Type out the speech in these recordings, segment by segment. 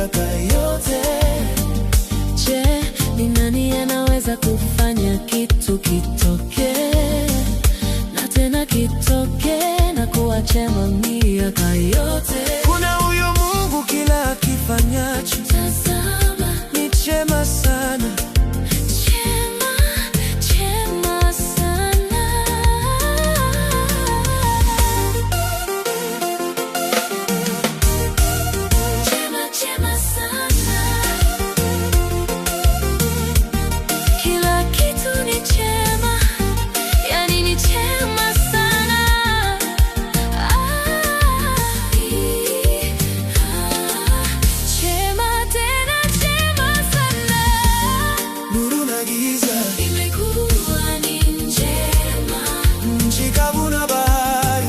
miaka yote. Je, ni nani anaweza kufanya kitu kitokee na tena kitokee na kuwa chema miaka yote? Kuna huyo Mungu, kila akifanyacho, tazama, ni chema sana. chema, chema sana. Chema, chema sana. Kila kitu ni chema, yani ni chema sana. Chema, tena chema sana. Nuru na giza Imekuwa ni njema, nchi kavu na bahari,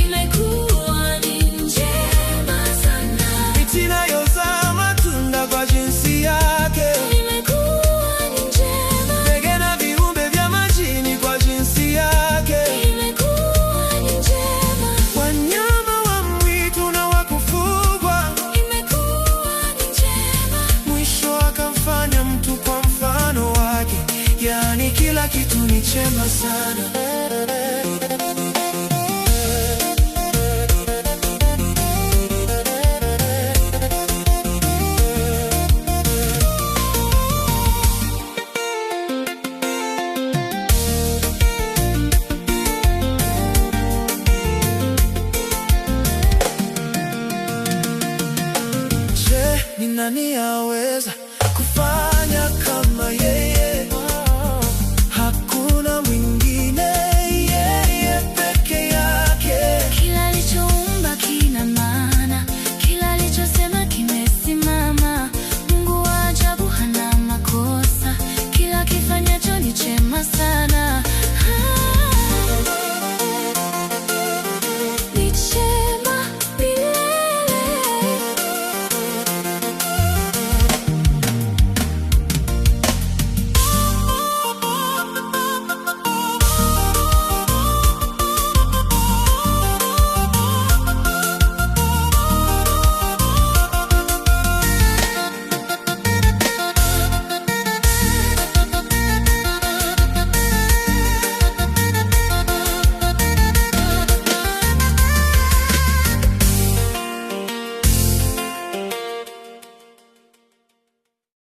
imekuwa ni njema sana. miti inayozaa matunda kwa jinsi yake, Imekuwa ni njema, ndege na viumbe vya majini kwa jinsi yake, imekuwa ni njema, wanyama wa mwitu na wa kufugwa. imekuwa ni njema. Mwisho akamfanya mtu kwa mfano wake, yani kila kitu ni chema sana. Je, ni nani aweza